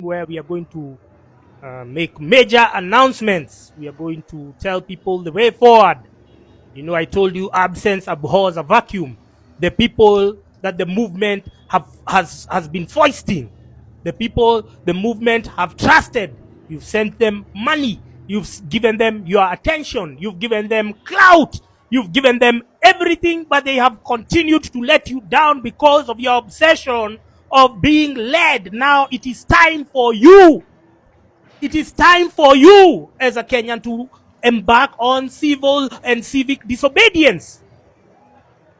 where we are going to make major announcements. We are going to tell people the way forward. You know, I told you absence abhors a vacuum. The people that the movement has been foisting, the people the movement have trusted. You've sent them money. You've given them your attention. You've given them clout. You've given them everything, but they have continued to let you down because of your obsession of being led. Now it is time for you. It is time for you as a Kenyan to embark on civil and civic disobedience.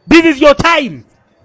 This is your time.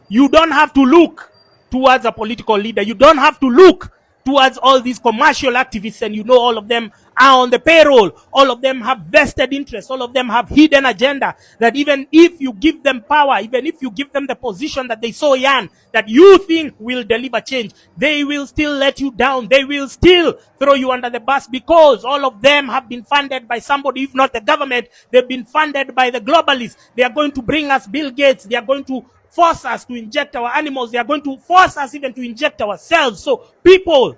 You don't have to look towards a political leader. You don't have to look towards all these commercial activists, and you know all of them are on the payroll. All of them have vested interests. All of them have hidden agenda. That even if you give them power, even if you give them the position that they so yearn, that you think will deliver change, they will still let you down. They will still throw you under the bus, because all of them have been funded by somebody, if not the government. They've been funded by the globalists. They are going to bring us Bill Gates. They are going to force us to inject our animals. They are going to force us even to inject ourselves. So people,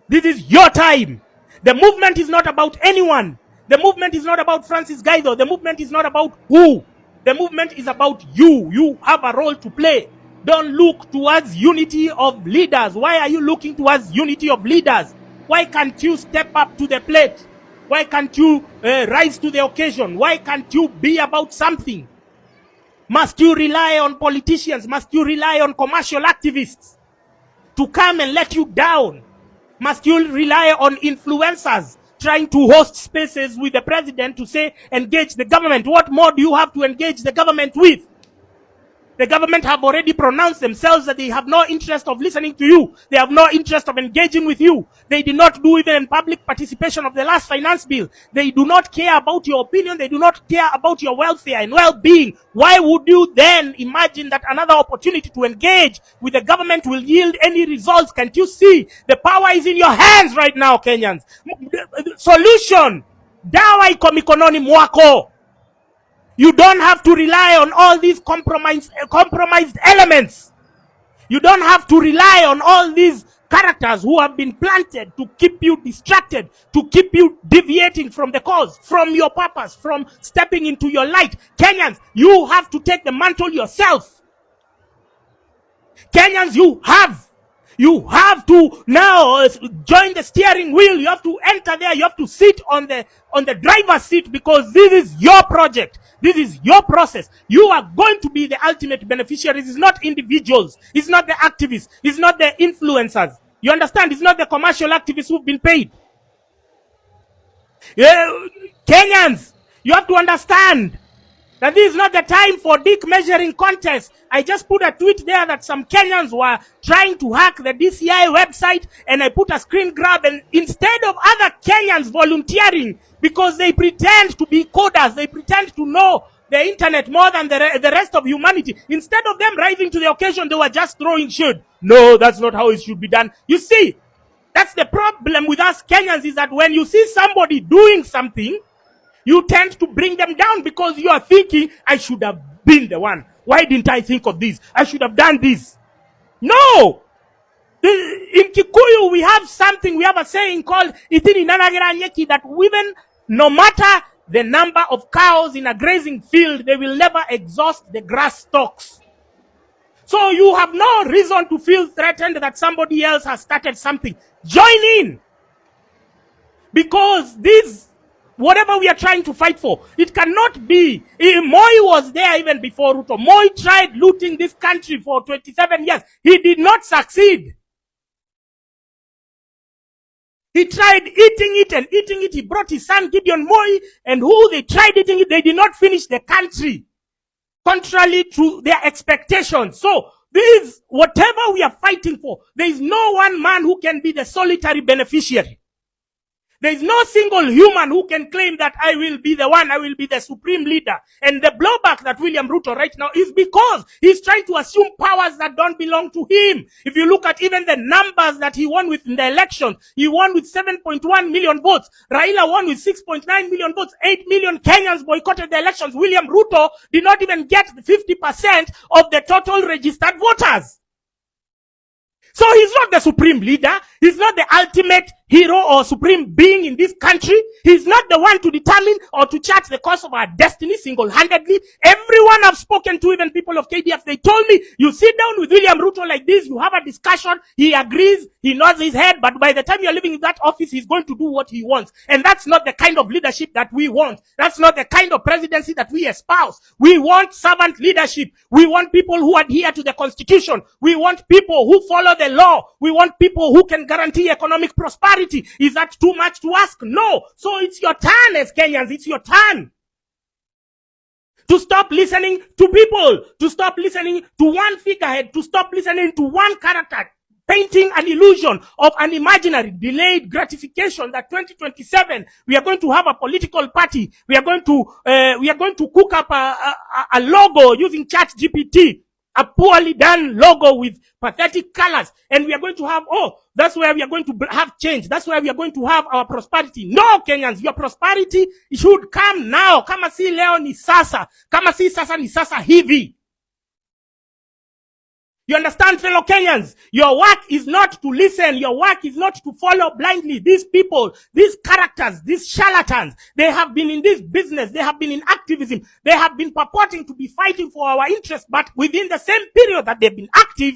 this is your time. The movement is not about anyone. The movement is not about Francis Gaitho. The movement is not about who. The movement is about you. You have a role to play. Don't look towards unity of leaders. Why are you looking towards unity of leaders? Why can't you step up to the plate? Why can't you rise to the occasion? Why can't you be about something? Must you rely on politicians? Must you rely on commercial activists to come and let you down? Must you rely on influencers trying to host spaces with the president to say, engage the government? What more do you have to engage the government with? The government have already pronounced themselves that they have no interest of listening to you. They have no interest of engaging with you. They did not do even in public participation of the last finance bill. They do not care about your opinion. They do not care about your welfare and well-being. Why would you then imagine that another opportunity to engage with the government will yield any results? Can't you see? The power is in your hands right now, Kenyans. Solution. Dawa iko mikononi mwako. You don't have to rely on all these compromised elements. You don't have to rely on all these characters who have been planted to keep you distracted, to keep you deviating from the cause, from your purpose, from stepping into your light. Kenyans, you have to take the mantle yourself. Kenyans, you have to now join the steering wheel. You have to enter there. You have to sit on the driver's seat, because this is your project. This is your process. You are going to be the ultimate beneficiaries. It's not individuals. It's not the activists. It's not the influencers. You understand? It's not the commercial activists who've been paid. Kenyans, you have to understand that this is not the time for dick measuring contests. I just put a tweet there that some Kenyans were trying to hack the DCI website, and I put a screen grab, and instead of other Kenyans volunteering, because they pretend to be coders, they pretend to know the internet more than the rest of humanity, instead of them rising to the occasion, they were just throwing shade. No, that's not how it should be done. You see, that's the problem with us Kenyans, is that when you see somebody doing something, you tend to bring them down, because you are thinking, I should have been the one. Why didn't I think of this? I should have done this. No! In Kikuyu, we have a saying called Itini Nanagira Nyeki, that women, no matter the number of cows in a grazing field, they will never exhaust the grass stalks. So you have no reason to feel threatened that somebody else has started something. Join in! Because whatever we are trying to fight for, it cannot be. Moi was there even before Ruto. Moi tried looting this country for 27 years. He did not succeed. He tried eating it. He brought his son Gideon Moi, and who they tried eating it, they did not finish the country, contrary to their expectations. So this, whatever we are fighting for, there is no one man who can be the solitary beneficiary. There is no single human who can claim that I will be the one, I will be the supreme leader. And the blowback that William Ruto right now is because he's trying to assume powers that don't belong to him. If you look at even the numbers that he won with in the election, he won with 7.1 million votes. Raila won with 6.9 million votes. 8 million Kenyans boycotted the elections. William Ruto did not even get 50% of the total registered voters. So he's not the supreme leader. He's not the ultimate hero or supreme being in this country. He's not the one to determine or to chart the course of our destiny single-handedly. Everyone I've spoken to, even people of KDF, they told me, you sit down with William Ruto like this, you have a discussion, he agrees, he nods his head, but by the time you're living in that office, he's going to do what he wants. And that's not the kind of leadership that we want. That's not the kind of presidency that we espouse. We want servant leadership. We want people who adhere to the constitution. We want people who follow the law. We want people who can guarantee economic prosperity. Is that too much to ask? No. So it's your turn as Kenyans. It's your turn to stop listening to people, to stop listening to one figurehead, to stop listening to one character, painting an illusion of an imaginary delayed gratification that 2027 we are going to have a political party. We are going to cook up a logo using ChatGPT, a poorly done logo with pathetic colors, and we are going to have, that's where we are going to have change. That's where we are going to have our prosperity. No, Kenyans, your prosperity should come now. Kama si leo ni sasa. Kama si sasa ni sasa hivi. You understand, fellow Kenyans? Your work is not to listen. Your work is not to follow blindly. These people, these characters, these charlatans, they have been in this business. They have been in activism. They have been purporting to be fighting for our interests. But within the same period that they've been active,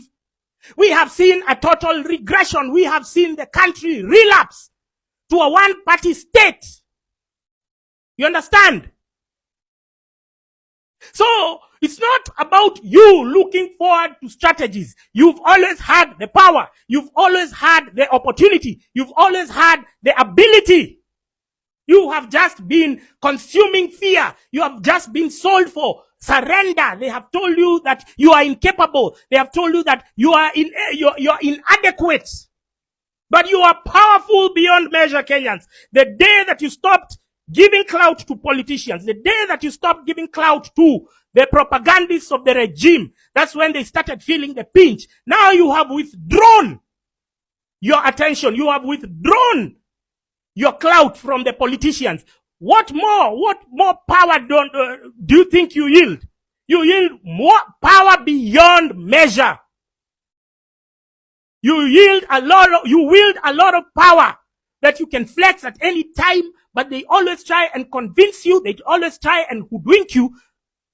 we have seen a total regression. We have seen the country relapse to a one-party state. You understand? So, it's not about you looking forward to strategies. You've always had the power. You've always had the opportunity. You've always had the ability. You have just been consuming fear. You have just been sold for surrender. They have told you that you are incapable. They have told you that you are you're inadequate. But you are powerful beyond measure, Kenyans. The day that you stopped giving clout to politicians, the day that you stopped giving clout to the propagandists of the regime, that's when they started feeling the pinch. Now you have withdrawn your attention. You have withdrawn your clout from the politicians. What more power do you think you yield? You yield more power beyond measure. You wield a lot of power that you can flex at any time, but they always try and convince you, they always try and hoodwink you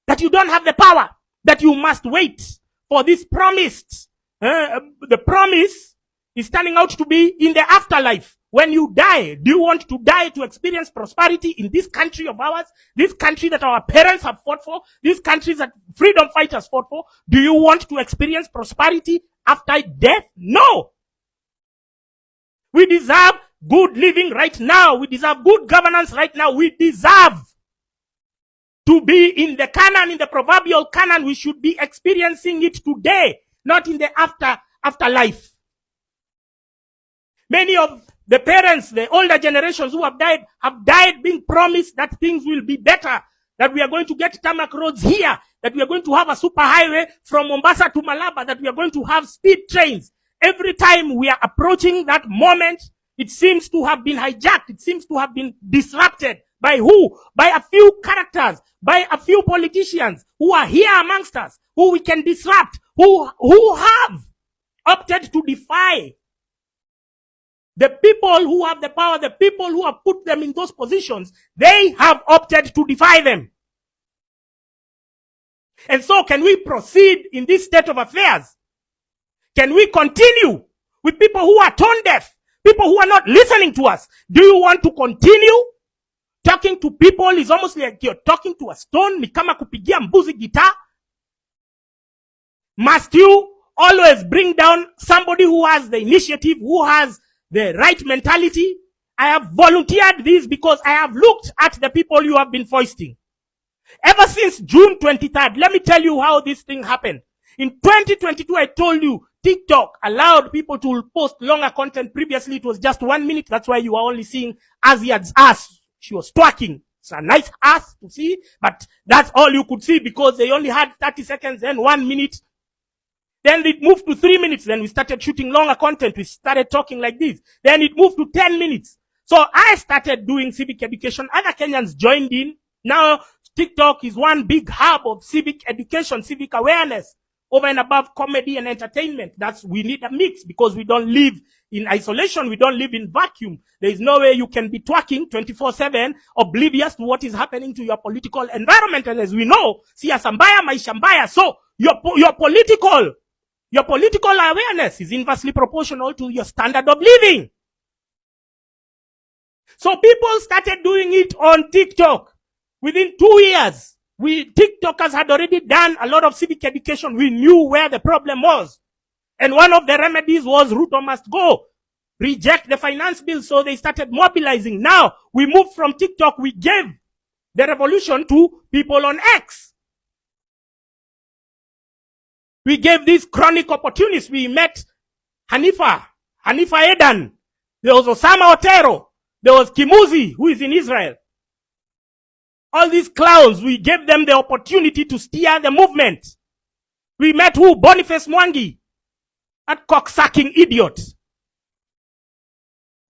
that you don't have the power, that you must wait for this promised. The promise is turning out to be in the afterlife. When you die, do you want to die to experience prosperity in this country of ours? This country that our parents have fought for? This country that freedom fighters fought for? Do you want to experience prosperity after death? No! We deserve good living right now. We deserve good governance right now. We deserve to be in the canon, in the proverbial canon. We should be experiencing it today, not in the afterlife. Many of the parents, the older generations who have died being promised that things will be better, that we are going to get tarmac roads here, that we are going to have a super highway from Mombasa to Malaba, that we are going to have speed trains. Every time we are approaching that moment, it seems to have been hijacked. It seems to have been disrupted. By who? By a few characters, by a few politicians who are here amongst us, who we can disrupt, who have opted to defy the people who have the power, the people who have put them in those positions. They have opted to defy them. And so can we proceed in this state of affairs? Can we continue with people who are tone deaf? People who are not listening to us? Do you want to continue? Talking to people is almost like you're talking to a stone. Ni kama kupigia mbuzi guitar. Must you always bring down somebody who has the initiative, who has the right mentality? I have volunteered this because I have looked at the people you have been foisting. Ever since June 23rd, let me tell you how this thing happened. In 2022, I told you, TikTok allowed people to post longer content. Previously, it was just 1 minute. That's why you are only seeing Aziad's ass. She was twerking. It's a nice ass to see, but that's all you could see because they only had 30 seconds and 1 minute. Then it moved to 3 minutes. Then we started shooting longer content. We started talking like this. Then it moved to 10 minutes. So I started doing civic education. Other Kenyans joined in. Now TikTok is one big hub of civic education, civic awareness. over and above comedy and entertainment. We need a mix because we don't live in isolation. We don't live in vacuum. There is no way you can be twerking 24/7, oblivious to what is happening to your political environment. And as we know, siasa mbaya, maisha mbaya. So your political awareness is inversely proportional to your standard of living. So people started doing it on TikTok. Within 2 years, TikTokers had already done a lot of civic education. We knew where the problem was. And one of the remedies was Ruto must go. Reject the finance bill. So they started mobilizing. Now, we moved from TikTok. We gave the revolution to people on X. We gave these chronic opportunists. We met Hanifa Edan. There was Osama Otero. There was Kimuzi, who is in Israel. All these clowns, we gave them the opportunity to steer the movement. We met who? Boniface Mwangi. That cocksucking idiot.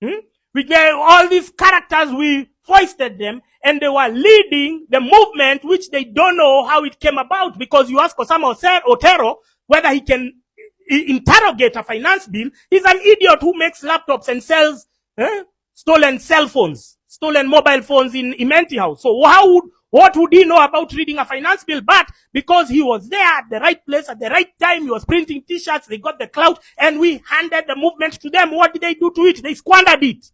We gave all these characters, we foisted them, and they were leading the movement, which they don't know how it came about, because you ask Osama Otero whether he can interrogate a finance bill. He's an idiot who makes laptops and sells stolen cell phones, stolen mobile phones in Imenti House. So what would he know about reading a finance bill? But because he was there at the right place at the right time, he was printing t-shirts, they got the clout, and we handed the movement to them. What did they do to it? They squandered it.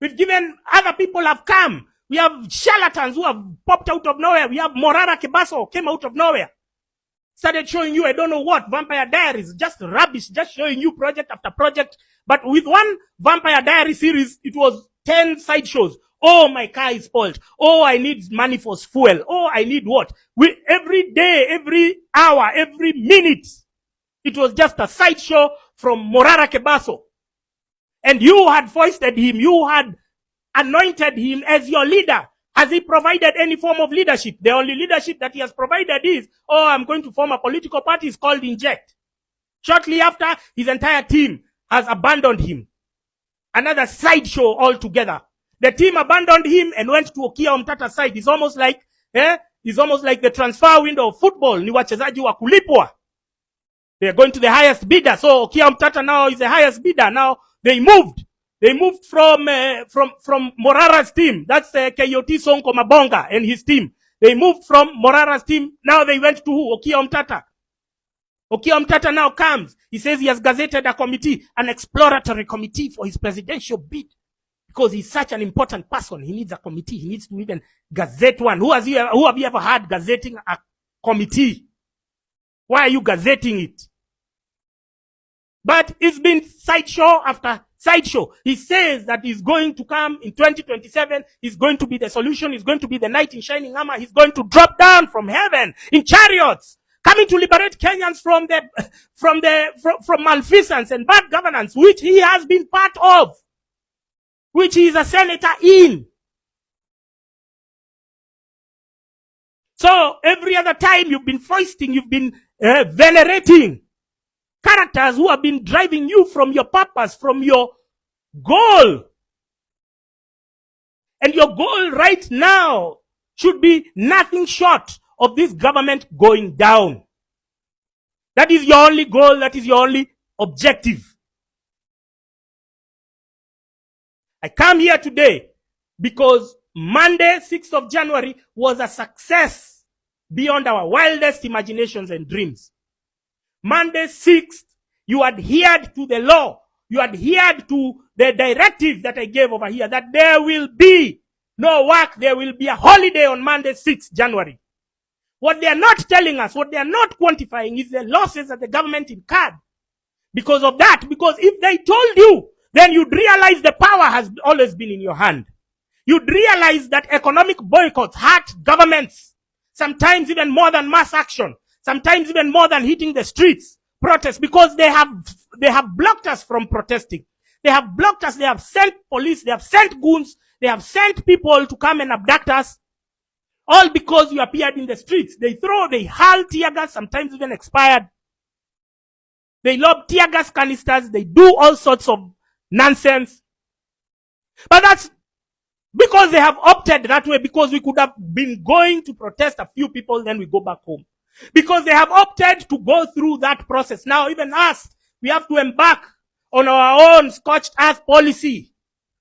We've given, other people have come. We have charlatans who have popped out of nowhere. We have Morara Kebaso came out of nowhere. Started showing you, I don't know what, Vampire Diaries, just rubbish, just showing you project after project. But with one Vampire Diary series, it was 10 sideshows. Oh, my car is spoiled. Oh, I need money for fuel. Oh, I need what? Every day, every hour, every minute, it was just a sideshow from Morara Kebaso. And you had foisted him. You had anointed him as your leader. Has he provided any form of leadership? The only leadership that he has provided is, oh, I'm going to form a political party. It's called Inject. Shortly after, his entire team has abandoned him. Another sideshow altogether. The team abandoned him and went to Okia Omtata's side. It's almost like the transfer window of football. Ni wachezaji wa kulipwa. They are going to the highest bidder. So Okia Omtata now is the highest bidder. Now they moved. They moved from Morara's team. That's KOT Sonko Mabonga and his team. They moved from Morara's team. Now they went to who? Okia Omtata. Okia Omtata now comes. He says he has gazetted a committee, an exploratory committee for his presidential bid. Because he's such an important person. He needs a committee. He needs to even gazette one. Who have you ever had gazetting a committee? Why are you gazetting it? But it's been sideshow after sideshow. He says that he's going to come in 2027. He's going to be the solution. He's going to be the knight in shining armor. He's going to drop down from heaven in chariots, coming to liberate Kenyans from malfeasance and bad governance, which he has been part of, which he is a senator in. So every other time you've been foisting, you've been venerating characters who have been driving you from your purpose, from your goal. And your goal right now should be nothing short of this government going down. That is your only goal. That is your only objective. I come here today because Monday, 6th of January, was a success beyond our wildest imaginations and dreams. Monday 6th, you adhered to the law. You adhered to the directive that I gave over here, that there will be no work. There will be a holiday on Monday 6th January. What they are not telling us, what they are not quantifying, is the losses that the government incurred because of that. Because if they told you, then you'd realize the power has always been in your hand. You'd realize that economic boycotts hurt governments, sometimes even more than mass action. Sometimes even more than hitting the streets, protests, because they have blocked us from protesting. They have blocked us. They have sent police. They have sent goons. They have sent people to come and abduct us. All because you appeared in the streets. They hurl tear gas, sometimes even expired. They lob tear gas canisters. They do all sorts of nonsense. But that's because they have opted that way, because we could have been going to protest a few people, then we go back home. because they have opted to go through that process. Now, even us, we have to embark on our own scorched earth policy.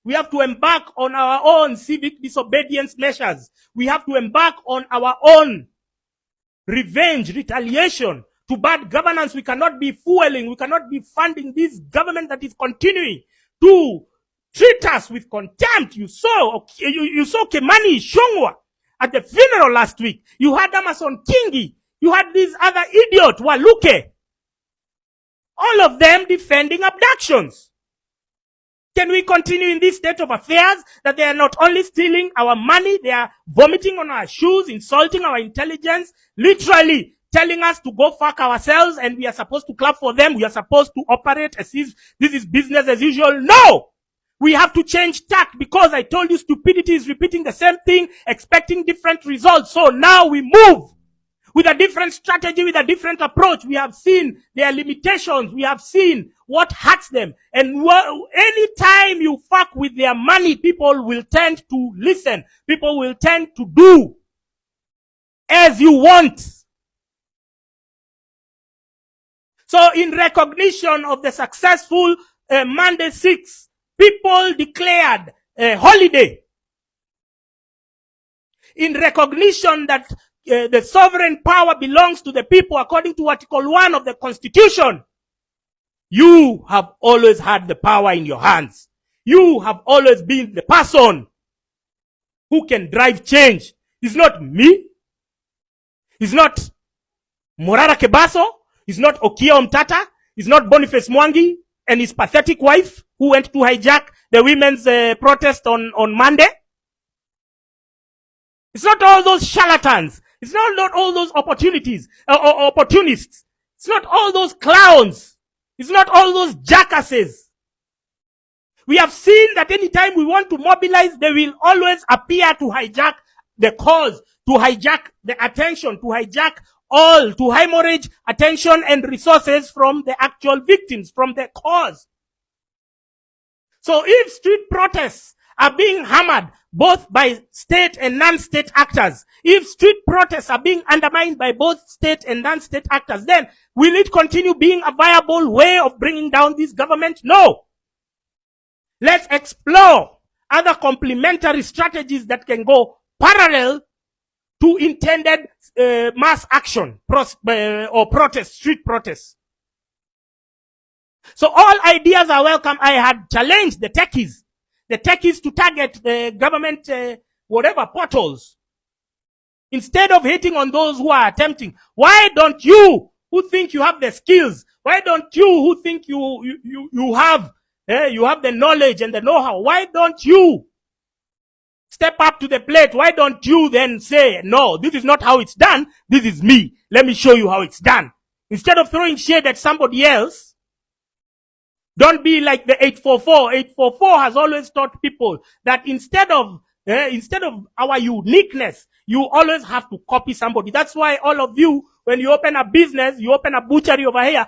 We have to embark on our own civic disobedience measures. We have to embark on our own revenge, retaliation to bad governance. We cannot be fueling, we cannot be funding this government that is continuing to treat us with contempt. You saw Kemani Shongwa at the funeral last week. You had Amason Kingi. You had this other idiot, Waluke. All of them defending abductions. Can we continue in this state of affairs that they are not only stealing our money, they are vomiting on our shoes, insulting our intelligence, literally telling us to go fuck ourselves and we are supposed to clap for them, we are supposed to operate as if this is business as usual? No! We have to change tack because I told you stupidity is repeating the same thing, expecting different results. So now we move with a different strategy, with a different approach. We have seen their limitations. We have seen what hurts them. And anytime you fuck with their money, people will tend to listen. People will tend to do as you want. So in recognition of the successful Monday 6, people declared a holiday. In recognition that the sovereign power belongs to the people according to Article 1 of the Constitution. You have always had the power in your hands. You have always been the person who can drive change. It's not me. It's not Morara Kebaso. It's not Okia Omtata. It's not Boniface Mwangi and his pathetic wife who went to hijack the women's protest on Monday. It's not all those charlatans. It's not all those opportunities, opportunists. It's not all those clowns. It's not all those jackasses. We have seen that anytime we want to mobilize, they will always appear to hijack the cause, to hijack the attention, to hijack all, to hemorrhage attention and resources from the actual victims, from the cause. So if street protests are being hammered both by state and non-state actors, if street protests are being undermined by both state and non-state actors, then will it continue being a viable way of bringing down this government? No. Let's explore other complementary strategies that can go parallel to intended mass action or protest, street protests. So all ideas are welcome. I had challenged the techies to target the government, whatever portals. Instead of hating on those who are attempting, why don't you, who think you have the skills, why don't you, who think you have the knowledge and the know-how, why don't you step up to the plate? Why don't you then say, no, this is not how it's done, this is me, let me show you how it's done. Instead of throwing shade at somebody else, don't be like the 844. 844 has always taught people that instead of our uniqueness, you always have to copy somebody. That's why all of you, when you open a business, you open a butchery over here,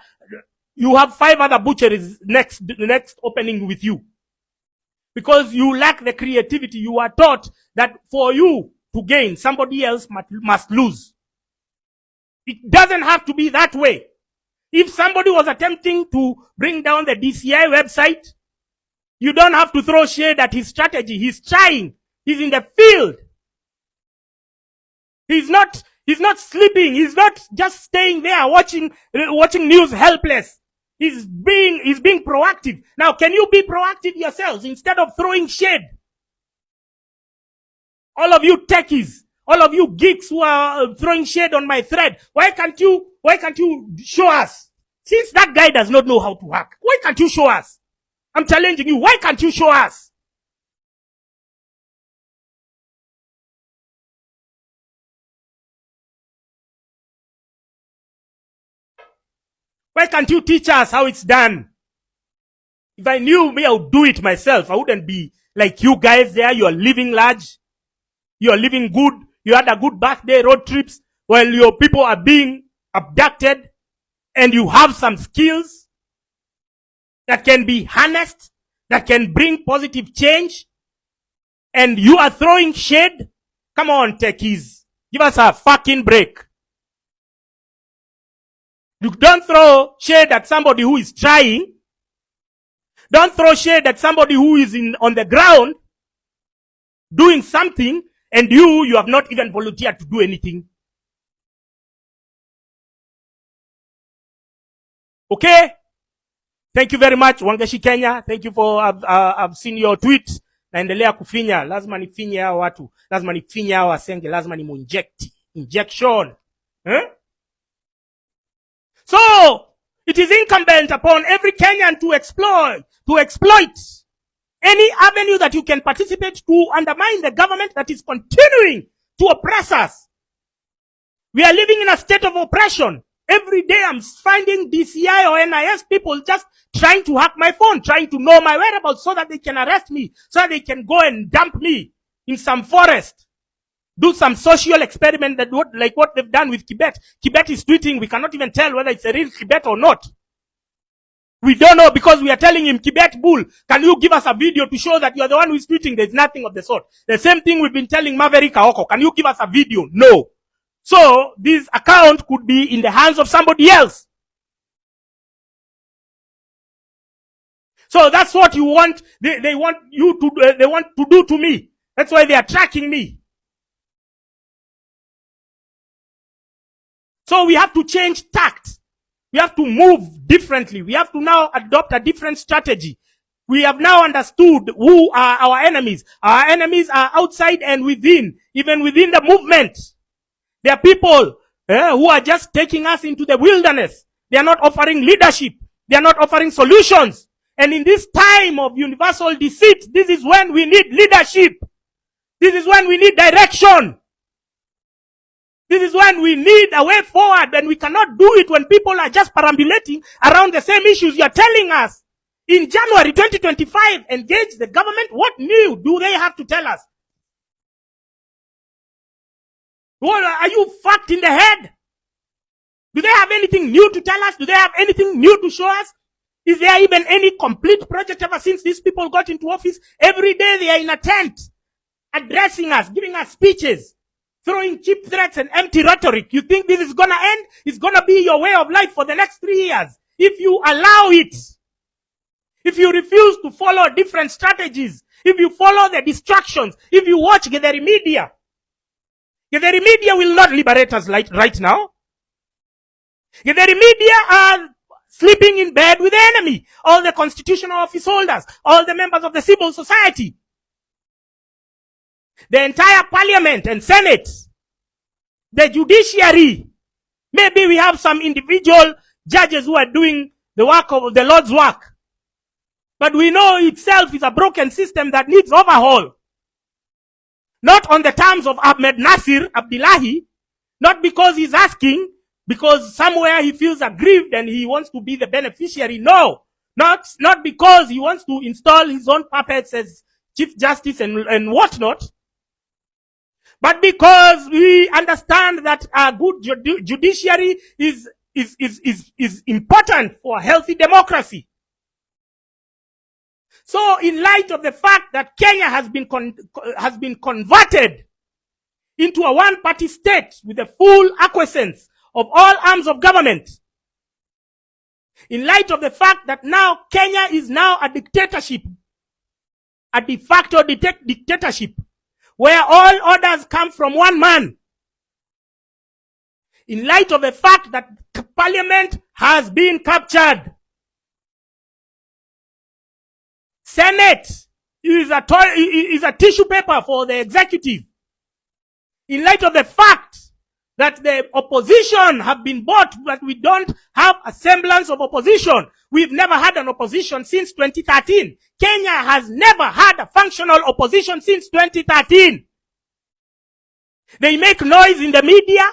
you have 5 other butcheries the next opening with you. Because you lack the creativity. You are taught that for you to gain, somebody else must lose. It doesn't have to be that way. If somebody was attempting to bring down the DCI website, you don't have to throw shade at his strategy. He's trying. He's in the field. He's not sleeping. He's not just staying there watching news helpless. He's being proactive. Now, can you be proactive yourselves instead of throwing shade? All of you techies, all of you geeks who are throwing shade on my thread, why can't you show us? Since that guy does not know how to hack, why can't you show us? I'm challenging you. Why can't you show us? Why can't you teach us how it's done? If I knew me, I would do it myself. I wouldn't be like you guys there. You are living large. You are living good. You had a good birthday, road trips, while your people are being abducted, and you have some skills that can be harnessed, that can bring positive change, and you are throwing shade. Come on, techies. Give us a fucking break. You don't throw shade at somebody who is trying. Don't throw shade at somebody who is on the ground doing something, and you have not even volunteered to do anything. Okay? Thank you very much, Wangeshi Kenya. Thank you for, I've seen your tweet. Naendelea kufinya. Lazima nifinye hao watu. Lazima nifinye hao wasenge. Lazima ni injection. Huh? So, it is incumbent upon every Kenyan to exploit any avenue that you can participate to undermine the government that is continuing to oppress us. We are living in a state of oppression. Every day I'm finding DCI or NIS people just trying to hack my phone, trying to know my whereabouts so that they can arrest me, so that they can go and dump me in some forest. Do some social experiment like what they've done with Tibet. Tibet is tweeting, we cannot even tell whether it's a real Tibet or not. We don't know because we are telling him, Tibet bull, can you give us a video to show that you are the one who is tweeting? There's nothing of the sort. The same thing we've been telling Maverick Aoko. Can you give us a video? No. So, this account could be in the hands of somebody else. So that's what you want, they want you to, they want to do to me. That's why they are tracking me. So we have to change tact. We have to move differently. We have to now adopt a different strategy. We have now understood who are our enemies. Our enemies are outside and within, even within the movement. There are people who are just taking us into the wilderness. They are not offering leadership. They are not offering solutions. And in this time of universal deceit, this is when we need leadership. This is when we need direction. This is when we need a way forward, and we cannot do it when people are just perambulating around the same issues. You are telling us in January 2025, engage the government. What new do they have to tell us? What, are you fucked in the head? Do they have anything new to tell us? Do they have anything new to show us? Is there even any complete project ever since these people got into office? Every day they are in a tent, addressing us, giving us speeches, throwing cheap threats and empty rhetoric. You think this is gonna end? It's gonna be your way of life for the next 3 years. If you allow it, if you refuse to follow different strategies, if you follow the distractions, if you watch Githeri media, Githeri media will not liberate us right now. Githeri media are sleeping in bed with the enemy. All the constitutional office holders, all the members of the civil society, the entire parliament and senate, the judiciary. Maybe we have some individual judges who are doing the work of the Lord's work. But we know itself is a broken system that needs overhaul. Not on the terms of Ahmed Nasir Abdullahi, not because he's asking, because somewhere he feels aggrieved and he wants to be the beneficiary. No, not because he wants to install his own puppets as Chief Justice and whatnot, but because we understand that a good judiciary is important for a healthy democracy. So, in light of the fact that Kenya has been converted into a one-party state with the full acquiescence of all arms of government, in light of the fact that now Kenya is now a dictatorship, a de facto dictatorship, where all orders come from one man, in light of the fact that parliament has been captured, Senate is a tissue paper for the executive, in light of the fact that the opposition have been bought, but we don't have a semblance of opposition. We've never had an opposition since 2013. Kenya has never had a functional opposition since 2013. They make noise in the media,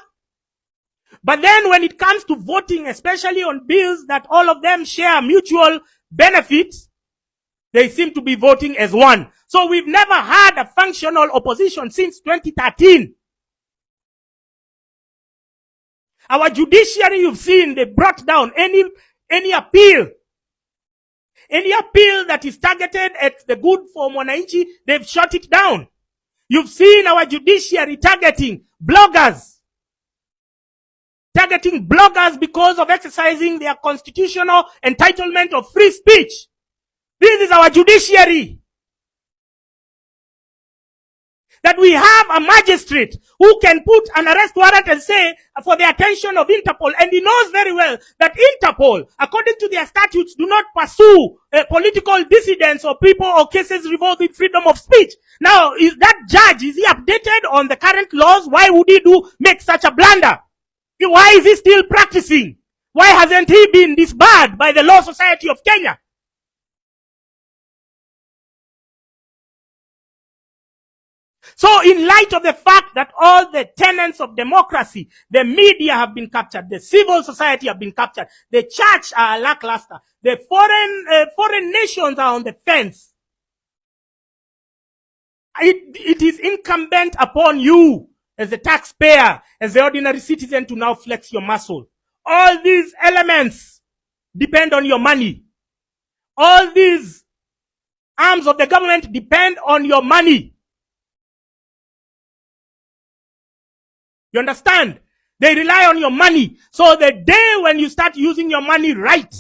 but then when it comes to voting, especially on bills that all of them share mutual benefits, they seem to be voting as one. So we've never had a functional opposition since 2013. Our judiciary, you've seen, they brought down any appeal. Any appeal that is targeted at the good for Mwananchi, they've shut it down. You've seen our judiciary targeting bloggers. targeting bloggers because of exercising their constitutional entitlement of free speech. This is our judiciary. That we have a magistrate who can put an arrest warrant and say for the attention of Interpol, and he knows very well that Interpol, according to their statutes, do not pursue political dissidents or people or cases involving freedom of speech. Now, is that judge, is he updated on the current laws? Why would he make such a blunder? Why is he still practicing? Why hasn't he been disbarred by the Law Society of Kenya? So in light of the fact that all the tenets of democracy, the media have been captured, the civil society have been captured, the church are lackluster, the foreign nations are on the fence, it is incumbent upon you as the taxpayer, as the ordinary citizen, to now flex your muscle. All these elements depend on your money. All these arms of the government depend on your money. You understand? They rely on your money. So the day when you start using your money right,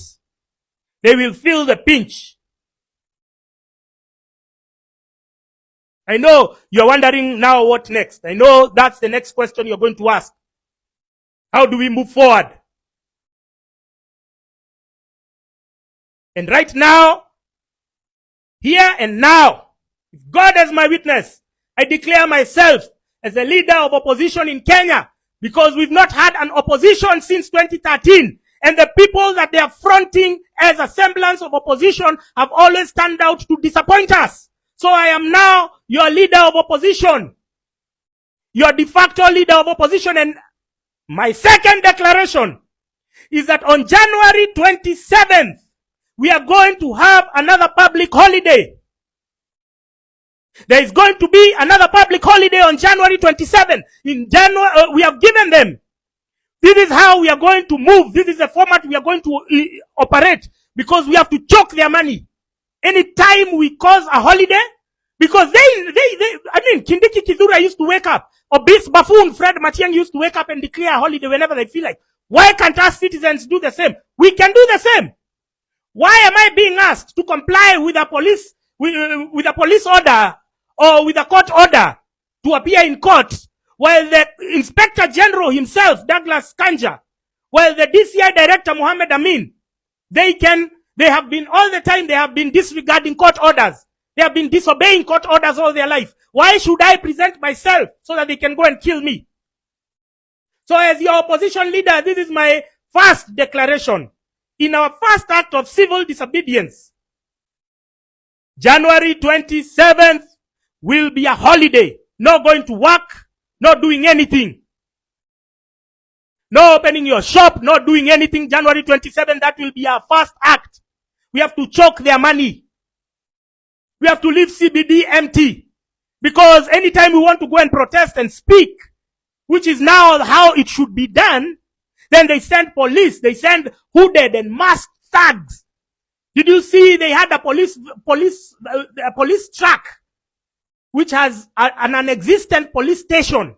they will feel the pinch. I know you're wondering now what next. I know that's the next question you're going to ask. How do we move forward? And right now, here and now, if God is my witness, I declare myself as a leader of opposition in Kenya, because we've not had an opposition since 2013. And the people that they are fronting as a semblance of opposition have always turned out to disappoint us. So I am now your leader of opposition, your de facto leader of opposition. And my second declaration is that on January 27th, we are going to have another public holiday. There is going to be another public holiday on January 27th. In January, we have given them. This is how we are going to move. This is the format we are going to operate, because we have to choke their money. Anytime we cause a holiday, because Kindiki Kizura used to wake up, obese buffoon Fred Matiang'i used to wake up and declare a holiday whenever they feel like. Why can't us citizens do the same? We can do the same. Why am I being asked to comply with a police order or with a court order to appear in court, while the Inspector General himself, Douglas Kanja, while the DCI Director, Mohammed Amin, they have been disregarding court orders. They have been disobeying court orders all their life. Why should I present myself so that they can go and kill me? So as your opposition leader, this is my first declaration. In our first act of civil disobedience, January 27th will be a holiday. No going to work, not doing anything. No opening your shop, not doing anything. January 27th, that will be our first act. We have to choke their money. We have to leave CBD empty. Because anytime we want to go and protest and speak, which is now how it should be done, then they send police, they send hooded and masked thugs. Did you see they had a police truck which has an non-existent police station?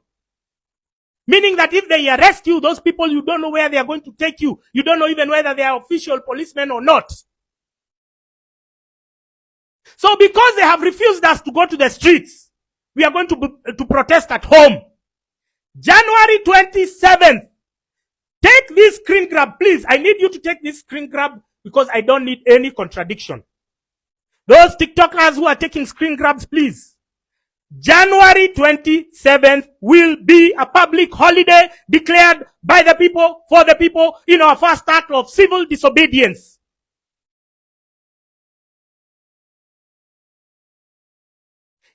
Meaning that if they arrest you, those people, you don't know where they are going to take you. You don't know even whether they are official policemen or not. So because they have refused us to go to the streets, we are going to protest at home. January 27th. Take this screen grab, please. I need you to take this screen grab because I don't need any contradiction. Those TikTokers who are taking screen grabs, please. January 27th will be a public holiday declared by the people, for the people, in our first act of civil disobedience.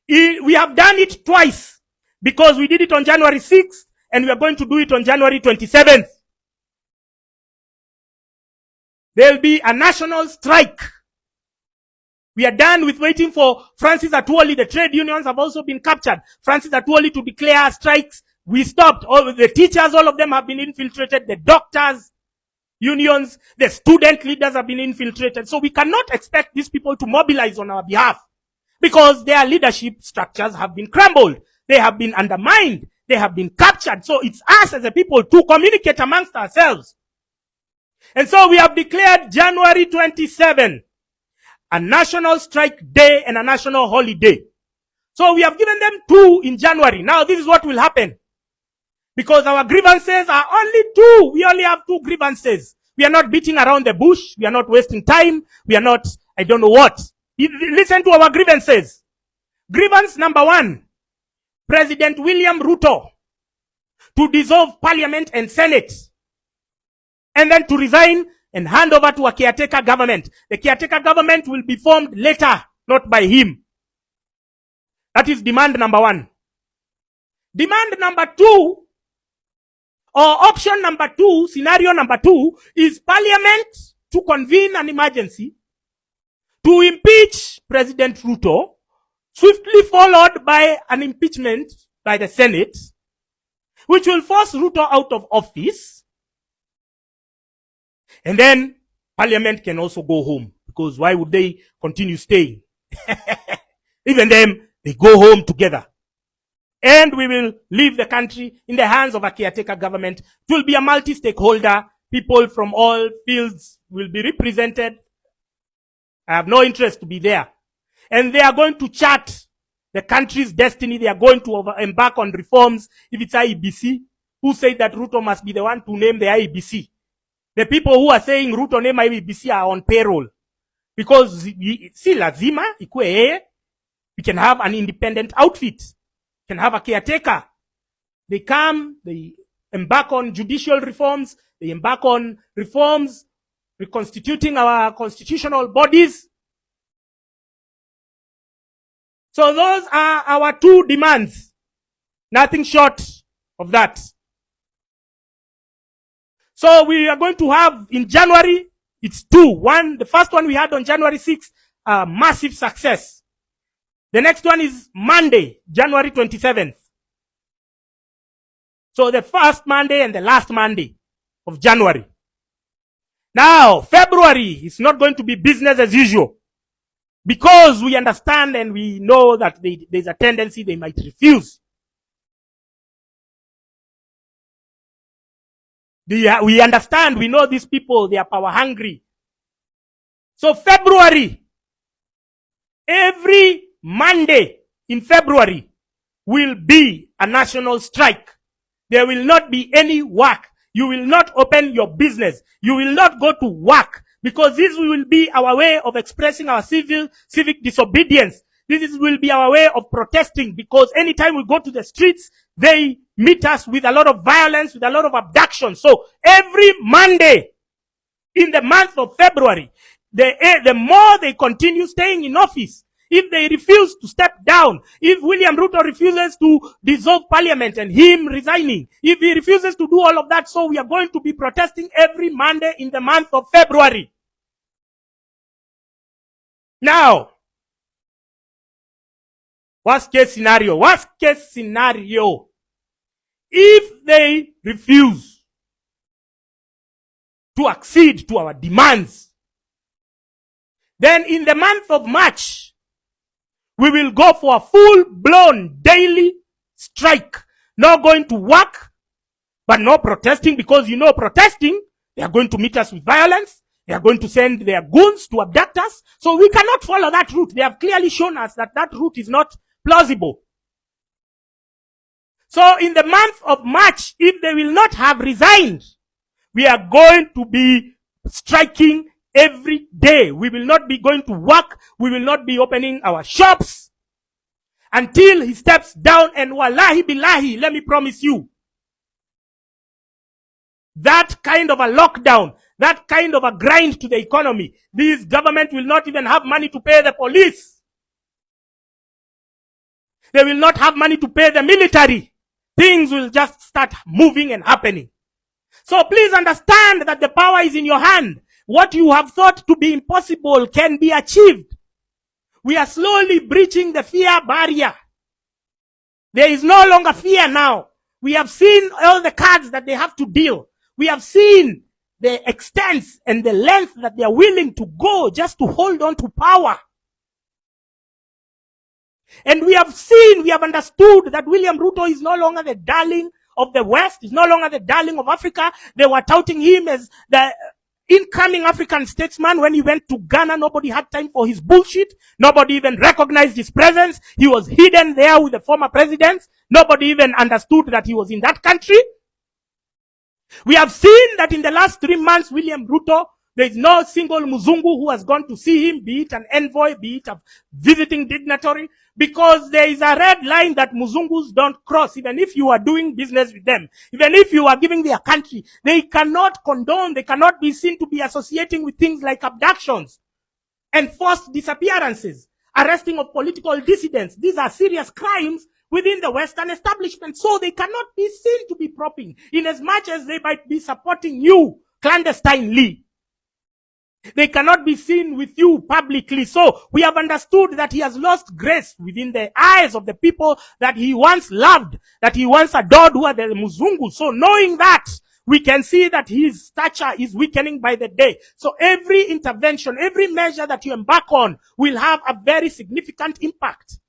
We have done it twice because we did it on January 6th and we are going to do it on January 27th. There will be a national strike. We are done with waiting for Francis Atwoli. The trade unions have also been captured. Francis Atwoli to declare strikes. We stopped. All the teachers, all of them have been infiltrated. The doctors, unions, the student leaders have been infiltrated. So we cannot expect these people to mobilize on our behalf because their leadership structures have been crumbled. They have been undermined. They have been captured. So it's us as a people to communicate amongst ourselves. And so we have declared January 27 a national strike day and a national holiday. So we have given them 2 in January. Now this is what will happen. Because our grievances are only 2. We only have 2 grievances. We are not beating around the bush. We are not wasting time. We are not, I don't know what. Listen to our grievances. Grievance number 1. President William Ruto to dissolve Parliament and Senate. And then to resign and hand over to a caretaker government. The caretaker government will be formed later, not by him. That is demand number 1. Demand number 2, or option number 2, scenario number 2, is Parliament to convene an emergency to impeach President Ruto, swiftly followed by an impeachment by the Senate, which will force Ruto out of office. And then Parliament can also go home, because why would they continue staying? Even them, they go home together. And we will leave the country in the hands of a caretaker government. It will be a multi-stakeholder. People from all fields will be represented. I have no interest to be there. And they are going to chart the country's destiny. They are going to embark on reforms. If it's IEBC, who said that Ruto must be the one to name the IEBC? The people who are saying Ruto name IEBC are on payroll. Because si lazima, ikue, we can have an independent outfit. We can have a caretaker. They come, they embark on judicial reforms. They embark on reforms, reconstituting our constitutional bodies. So those are our 2 demands. Nothing short of that. So we are going to have in January, it's 2. One, the first one we had on January 6th, massive success. The next one is Monday, January 27th. So the first Monday and the last Monday of January. Now, February is not going to be business as usual. Because we understand and we know that there's a tendency they might refuse. We understand, we know these people, they are power hungry. So February, every Monday in February will be a national strike. There will not be any work. You will not open your business. You will not go to work, because this will be our way of expressing our civic disobedience. This will be our way of protesting, because anytime we go to the streets, they meet us with a lot of violence, with a lot of abduction. So every Monday in the month of February, the more they continue staying in office, if they refuse to step down, if William Ruto refuses to dissolve Parliament and him resigning, if he refuses to do all of that, so we are going to be protesting every Monday in the month of February. Now, worst case scenario, if they refuse to accede to our demands, then in the month of March, we will go for a full-blown daily strike. Not going to work, but no protesting, because you know protesting, they are going to meet us with violence. They are going to send their goons to abduct us. So we cannot follow that route. They have clearly shown us that that route is not plausible. So in the month of March, if they will not have resigned, we are going to be striking every day. We will not be going to work. We will not be opening our shops until he steps down. And wallahi billahi, let me promise you, that kind of a lockdown, that kind of a grind to the economy, this government will not even have money to pay the police. They will not have money to pay the military. Things will just start moving and happening. So please understand that the power is in your hand. What you have thought to be impossible can be achieved. We are slowly breaching the fear barrier. There is no longer fear now. We have seen all the cards that they have to deal. We have seen the extent and the length that they are willing to go just to hold on to power. And we have seen, we have understood that William Ruto is no longer the darling of the West, is no longer the darling of Africa. They were touting him as the incoming African statesman. When he went to Ghana, nobody had time for his bullshit. Nobody even recognized his presence. He was hidden there with the former presidents. Nobody even understood that he was in that country. We have seen that in the last 3 months, William Ruto, there is no single Muzungu who has gone to see him, be it an envoy, be it a visiting dignitary, because there is a red line that Muzungus don't cross. Even if you are doing business with them, even if you are giving their country, they cannot condone, they cannot be seen to be associating with things like abductions, enforced disappearances, arresting of political dissidents. These are serious crimes within the Western establishment. So they cannot be seen to be propping, in as much as they might be supporting you clandestinely. They cannot be seen with you publicly. So we have understood that he has lost grace within the eyes of the people that he once loved, that he once adored, who are the Muzungu. So knowing that, we can see that his stature is weakening by the day. So every intervention, every measure that you embark on will have a very significant impact.